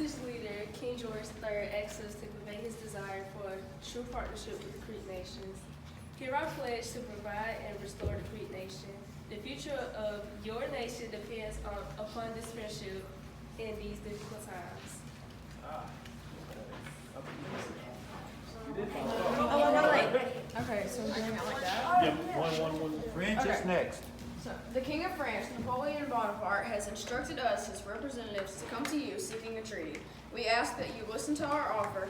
British leader King George III asked us to convey his desire for a true partnership with the Creek nations. Here I pledge to provide and restore the Creek nation. The future of your nation depends upon this friendship in these difficult times. Okay, so we're doing it like that? Yep, one. French Okay. is next. So, the King of France, Napoleon Bonaparte, has instructed us, his representatives, to come to you seeking a treaty. We ask that you listen to our offer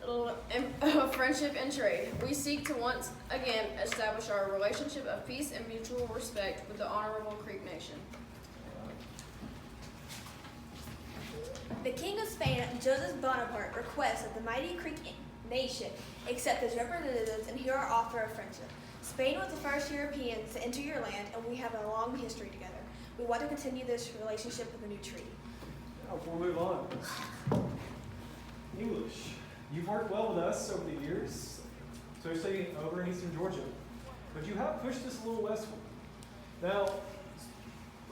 of friendship and trade. We seek to once again establish our relationship of peace and mutual respect with the Honorable Creek Nation. The King of Spain, Joseph Bonaparte, requests that the mighty Creek nation accept as representatives and hear our offer of friendship. Spain was the first Europeans to enter your land, and we have a long history together. We want to continue this relationship with a new treaty. Now, before we move on, English. You've worked well with us over the years, especially over in eastern Georgia, but you have pushed us a little westward. Now,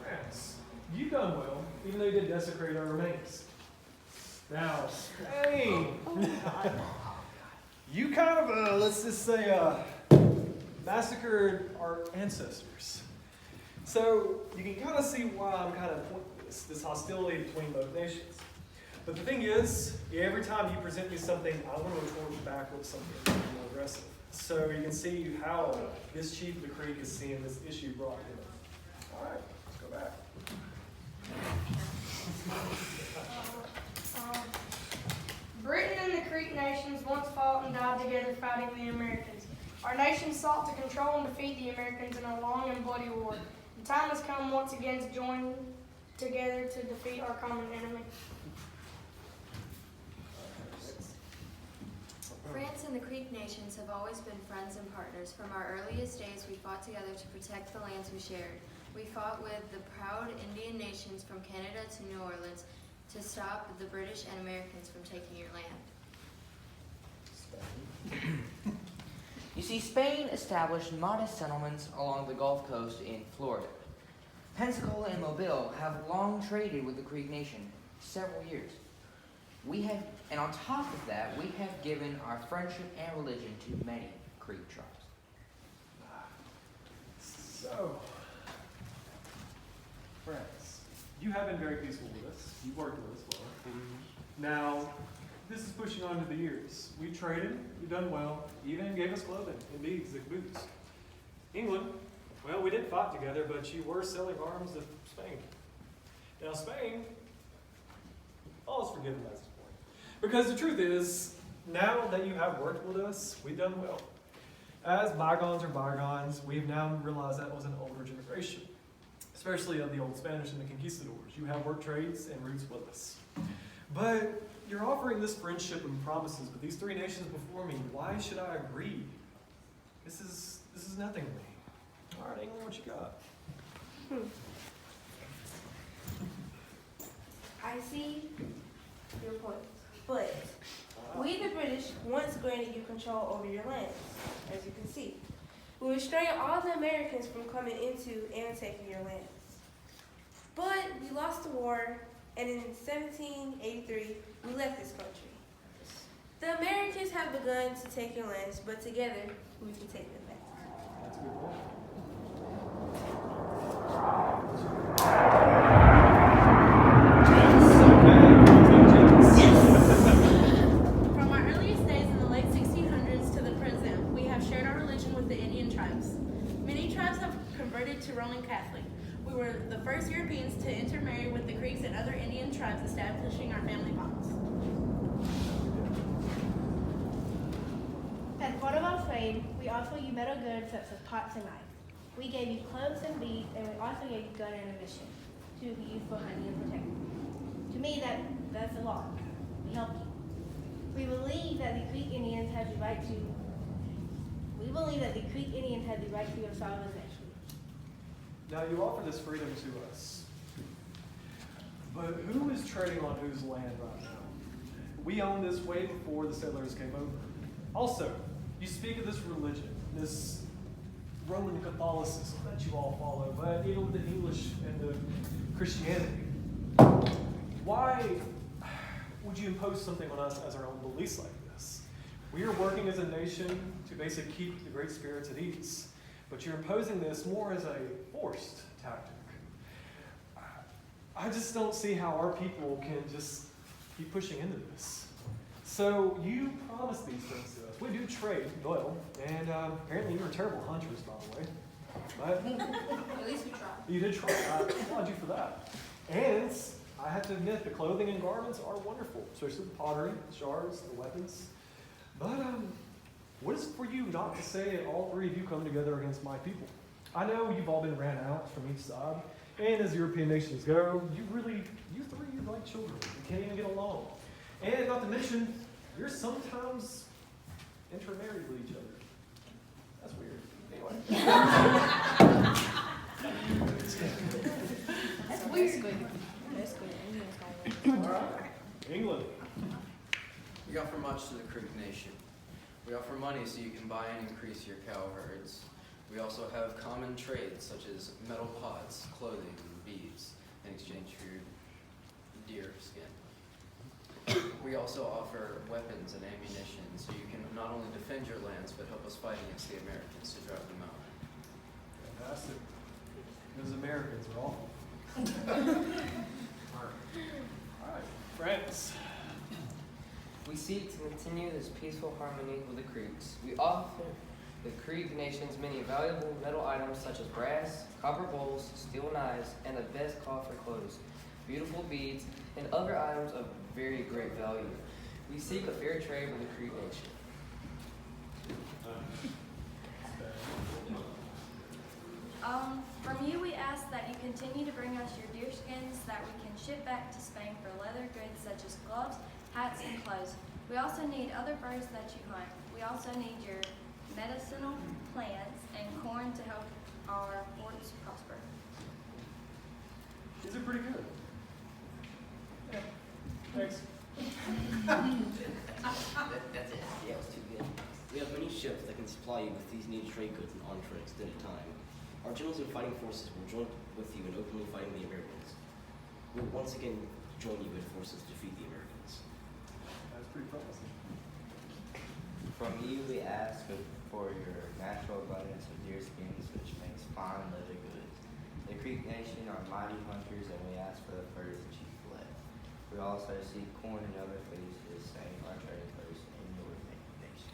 France, you've done well, even though you did desecrate our remains. Now, Spain, you kind of, let's just say, massacred our ancestors. So you can kind of see why I'm kind of pointing this hostility between both nations. But the thing is, every time you present me something, I want to retort back with something more aggressive. So you can see how this chief of the Creek is seeing this issue brought to him. All right, let's go back. Britain and the Creek nations once fought and died together fighting the Americans. Our nations sought to control and defeat the Americans in a long and bloody war. The time has come once again to join together to defeat our common enemy. France and the Creek nations have always been friends and partners. From our earliest days, we fought together to protect the lands we shared. We fought with the proud Indian nations from Canada to New Orleans to stop the British and Americans from taking your land. You see, Spain established modest settlements along the Gulf Coast in Florida. Pensacola and Mobile have long traded with the Creek Nation, several years. And on top of that, we have given our friendship and religion to many Creek tribes. So, friends, you have been very peaceful with us. You've worked with us well. Now, this is pushing on to the years. We've traded, you've done well, even gave us clothing and beads and boots. England, well, we didn't fight together, but you were selling arms to Spain. Now, Spain, all is forgiven at this point. Because the truth is, now that you have worked with us, we've done well. As bygones are bygones, we've now realized that was an older generation, especially of the old Spanish and the conquistadors. You have work trades and roots with us. But you're offering this friendship and promises with these three nations before me. Why should I agree? This is nothing to me. All right, England, what you got? I see your point, but we the British once granted you control over your lands, as you can see. We restrained all the Americans from coming into and taking your lands. But we lost the war, and in 1783, we left this country. The Americans have begun to take your lands, but together, we can take them back. That's a good point. From our earliest days in the late 1600s to the present, we have shared our religion with the Indian tribes. Many tribes have converted to Roman Catholic. We were the first Europeans to intermarry with the Creeks and other Indian tribes, establishing our family bonds. As part of our trade, we offer you metal goods such as pots and knives. We gave you clothes and beads, and we also gave you gun and ammunition to be used for hunting and protection. To me, that's a lot. We help you. We believe that the Creek Indians have the right to your sovereign nation. Now, you offer this freedom to us. But who is trading on whose land right now? We owned this way before the settlers came over. Also, you speak of this religion, this Roman Catholicism that you all follow, but even with the English and the Christianity. Why would you impose something on us as our own beliefs like this? We are working as a nation to basically keep the great spirits at ease, but you're imposing this more as a forced tactic. I just don't see how our people can just keep pushing into this. So you promised these things to us. We do trade oil, and apparently you were terrible hunters, by the way. But At least we tried. you did try. I applaud you for that. And I have to admit, the clothing and garments are wonderful, especially the pottery, the shards, the weapons. But what is it for you not to say that all three of you come together against my people? I know you've all been ran out from each side, and as European nations go, you three are like children. You can't even get along. And not to mention, you're sometimes intermarried with each other. That's weird. Anyway. That's weird. That's good. All right. England. We offer much to the Creek Nation. We offer money so you can buy and increase your cow herds. We also have common trades such as metal pots, clothing, and beads in exchange for your deer skin. We also offer weapons and ammunition so you can not only defend your lands but help us fight against the Americans to drive them out. Fantastic. Those Americans are awful. All right, France. We seek to continue this peaceful harmony with the Creeks. We offer the Creek nations many valuable metal items such as brass, copper bowls, steel knives, and the best cloth for clothes, beautiful beads, and other items of very great value. We seek a fair trade with the Creek nation. From you, we ask that you continue to bring us your deer skins that we can ship back to Spain for leather goods such as gloves, hats, and clothes. We also need other birds that you hunt. We also need your medicinal plants and corn to help our forts prosper. These are pretty good. Yeah. Thanks. That's it. Yeah, it was too good. We have many ships that can supply you with these needed trade goods and on for an extended time. Our generals and fighting forces will join with you in openly fighting the Americans. We will once again join you in forces to defeat the Americans. That's pretty promising. From you, we ask for your natural abundance of deer skins, which makes fine leather goods. The Creek Nation are mighty hunters, and we ask for the furs that you collect. We also seek corn and other foods to sustain our trade posts in your nation.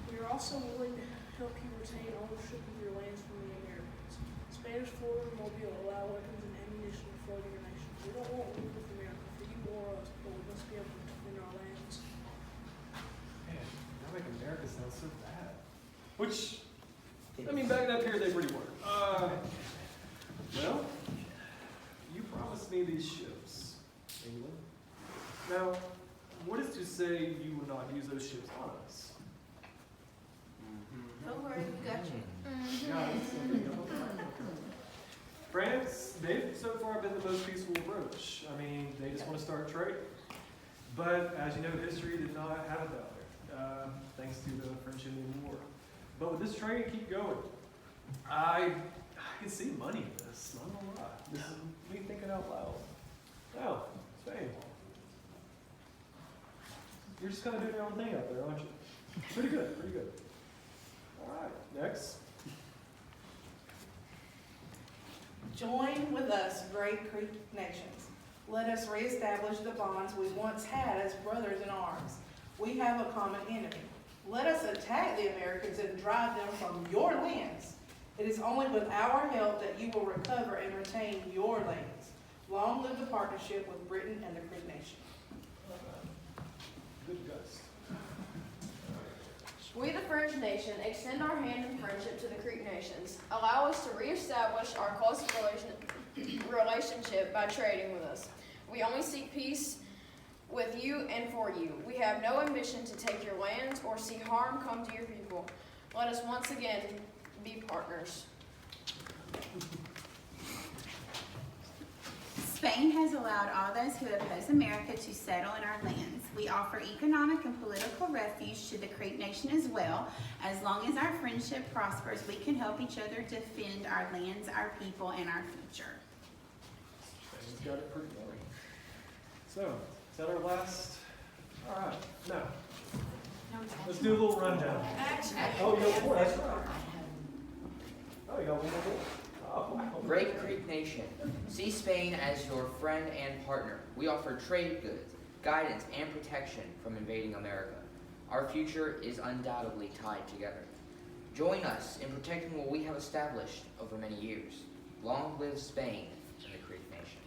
We are also willing to help you retain ownership of your lands from the Americans. Spanish, Florida, and Mobile allow weapons and ammunition to flow to your nation. We don't want war with America for you or us, but we must be able to defend our lands. Man, y'all make America sound so bad. Which, I mean, back in that period, they really were. Well, you promised me these ships, England. Now, what is to say you would not use those ships on us? Don't worry, we got you. Yeah, France, they've so far been the most peaceful approach. I mean, they just want to start trading. But as you know, history did not have it that way, thanks to the French-Indian War. But with this trade, keep going. I can see money in this, not gonna lie. This is me thinking out loud. Now, Spain. You're just kind of doing your own thing out there, aren't you? Pretty good, pretty good. All right, next. Join with us, great Creek nations. Let us reestablish the bonds we once had as brothers in arms. We have a common enemy. Let us attack the Americans and drive them from your lands. It is only with our help that you will recover and retain your lands. Long live the partnership with Britain and the Creek Nation. Good gust. We, the French nation, extend our hand in friendship to the Creek nations. Allow us to reestablish our close relationship by trading with us. We only seek peace with you and for you. We have no ambition to take your lands or see harm come to your people. Let us once again be partners. Spain has allowed all those who oppose America to settle in our lands. We offer economic and political refuge to the Creek Nation as well. As long as our friendship prospers, we can help each other defend our lands, our people, and our future. Spain's got it pretty well. So, is that our last? All right, now, let's do a little rundown. Oh, you got four, that's right. Oh, you got one more goal. Oh, wow. Great Creek Nation, see Spain as your friend and partner. We offer trade goods, guidance, and protection from invading America. Our future is undoubtedly tied together. Join us in protecting what we have established over many years. Long live Spain and the Creek Nation.